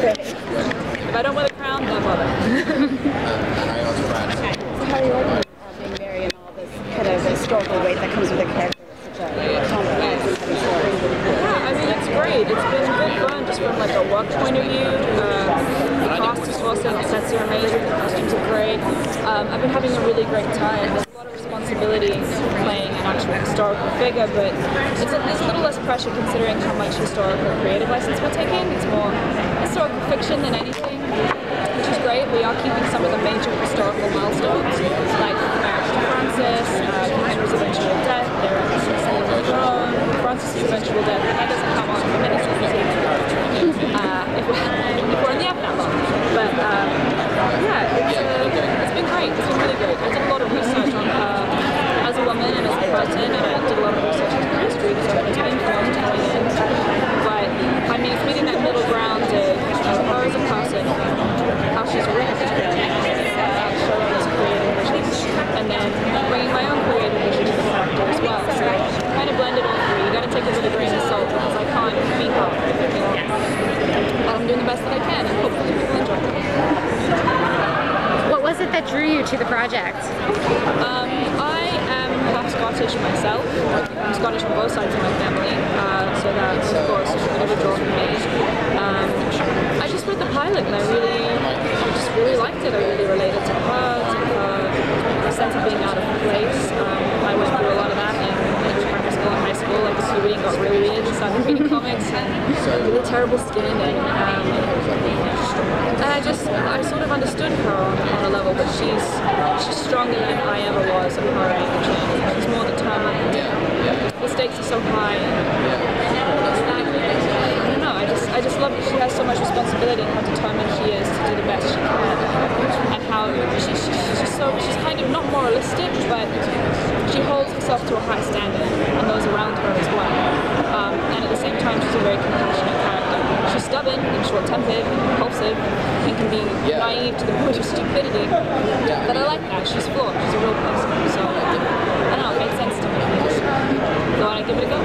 If I don't wear the crown, don't bother. So how do you like being Mary and all this kind of historical weight that comes with a character with such a complex and heavy story? Yeah, I mean, it's great. It's been good fun just from like a work point of view. The cast is awesome, the sets are amazing, the costumes are great. I've been having a really great time. There's a lot of responsibility playing an actual historical figure, but there's a little less pressure considering how much historical creative license we're taking. It's more historical fiction than anything, which is great. We are keeping some of the major historical milestones, like marriage to Francis, King's eventual death, their ascending to the throne, Francis' eventual death. That doesn't come on for many seasons if we're in the app that long. But yeah, it's been great. It's been really great. I did a lot of research on her as a woman and as a person, and I did a lot of research into her history because I wanted to be informed going in. But I mean, it's meeting that middle ground of her as a person, how she's written, showing this creative vision, and then bringing my own creative vision to the character as well. So kind of blended all three. You got to take it with a grain of salt because I can't be her. But I'm doing the best that I can, and hopefully people enjoy it. What was it that drew you to the project? I am half Scottish myself. I'm Scottish on both sides of my family, so that of course was a bit of a draw for me. I just read the pilot and I just really liked it. I really related to her, the sense of being out of place. I went through a lot of that in primary school and high school. Like the reading got really weird and started reading comics and really terrible skin, and I sort of understood her on a level, but she's stronger than I ever was at her age, and she's more determined. The stakes are so high, and I don't know, I just love that she has so much responsibility and how determined she is to do the best she can, and how she's kind of not moralistic, but she holds herself to a high standard and those around her as well. And at the same time, she's a very compassionate character. She's stubborn and short-tempered and impulsive and can be naive to the point of stupidity. But I like that. She's flawed. She's a real person. So, I don't know, it made sense to me. Do I want to give it a go?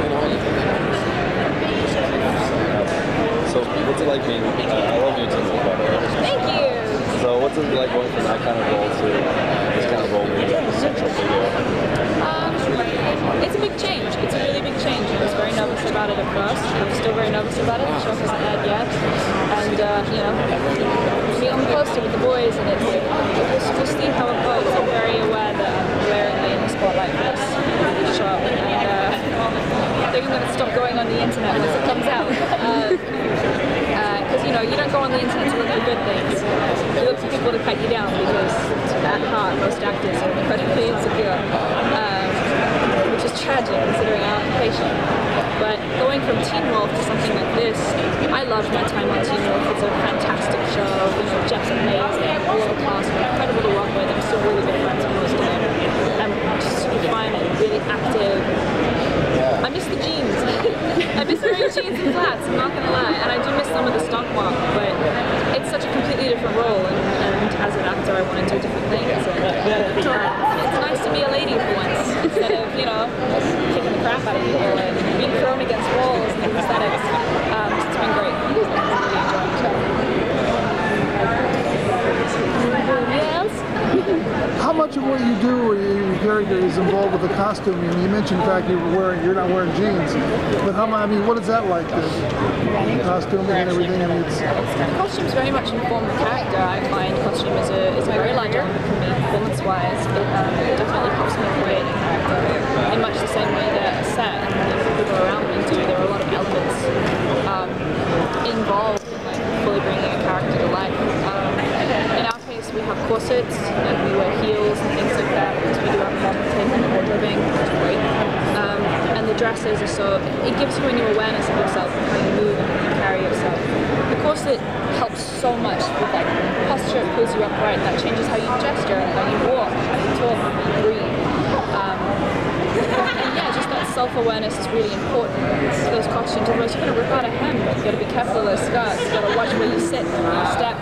So, what's it like being, I love you too, by the way. Thank you! So, what's it like going from that kind of role to this kind of role being a central figure? It's a big change. It's a really big change. I was very nervous about it at first. I'm still very nervous about it. The show hasn't aired yet. And, you know, being on the poster with the boys and we'll see how it goes. I'm very aware that I'm glaringly in a spot like this with the show. And they're going to stop going on the internet once it comes out. Because, you know, you don't go on the internet to look for good things. You look for people to cut you down because at heart most actors are incredibly insecure. Which is tragic considering our occupation. But going from Teen Wolf to something like this, I loved my time on Teen Wolf. It's a fantastic show. You know, Jeff's amazing. All of the cast were incredible to work with. I'm still really good friends with most of them. I'm just super fun and really active. I miss the jeans. I miss wearing jeans and flats, I'm not gonna lie. And I do miss some of the stunt work, but it's such a completely different role, and as an actor I want to do different things. And, it's nice to be a lady for once, instead of, you know, kicking the crap out of people and being thrown against walls and prosthetics. It's been great. I'm really enjoying it. How much of what you do, your character, is involved with the costume? I mean, you mentioned the fact you're not wearing jeans, but I mean, what is that like? The costume and everything. I mean, costumes very much inform the character. I find costume is a very large element for me, performance-wise. It definitely helps me create a character in much the same way that a set and the people around me do. There are a lot of elements involved in like fully bringing a character to life. In our case, we have corsets and we wear heels and things like that because we do have marketing and wardrobing, which is great. And the dresses are so, it gives you a new awareness of yourself and how you move and how you carry yourself. The corset helps so much with like posture, it pulls you upright, that changes how you gesture, how you walk, how you talk, how you breathe. And yeah, just that self-awareness is really important for those costumes. Otherwise, you're going to rip out a hem. You've got to be careful of those skirts. You've got to watch where you sit and where you step.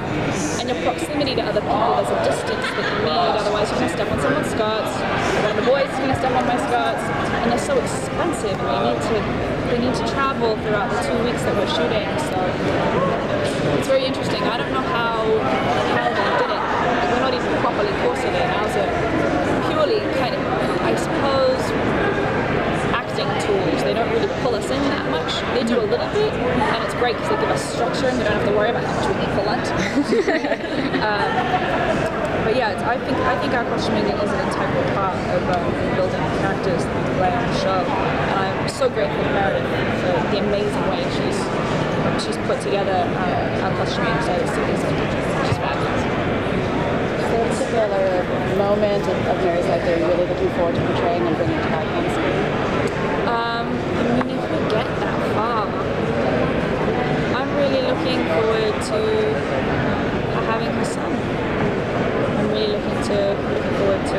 And your proximity to other people, there's a distance that you need. Otherwise, you're going to step on someone's skirts. One of the boys is going to step on my skirts. And they're so expensive. And they need to travel throughout the 2 weeks that we're shooting. So it's very interesting great because they give us structure and we don't have to worry about how much we eat for lunch. But yeah, I think our costuming is an integral part of building characters the way on the show. And I'm so grateful to Meredith for the amazing way she's put together our costuming. So it's just fabulous. Is there a particular moment of Mary's life that you're really looking forward to portraying and bringing to life on screen? I mean, if we get that far, I'm really looking forward to having her son. I'm really looking forward to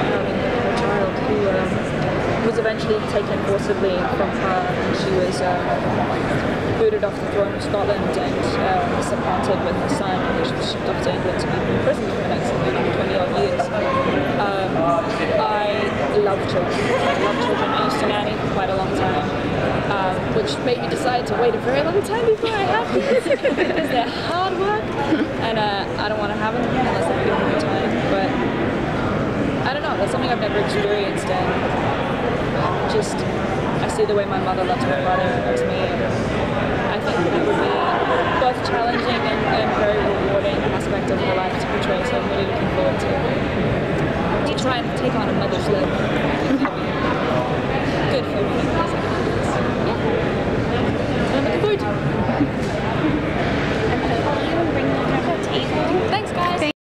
having her child who was eventually taken forcibly from her, and she was booted off the throne of Scotland and supplanted with her son, and she was shipped off to England to be imprisoned for the next 20-odd years. I love children. I used to nanny for quite a long time, which made me decide to wait a very long time before I have these because they're hard work, and I don't want to have them unless I give them time. But I don't know. That's something I've never experienced, and I see the way my mother loves my brother and loves me. And I think that would be both challenging and very rewarding aspect of her life to portray. So I'm really looking forward to try and take on a mother's love. Good for me. Yeah. I'm looking forward to it. I'm going to call you and bring you to the table. Thanks, guys.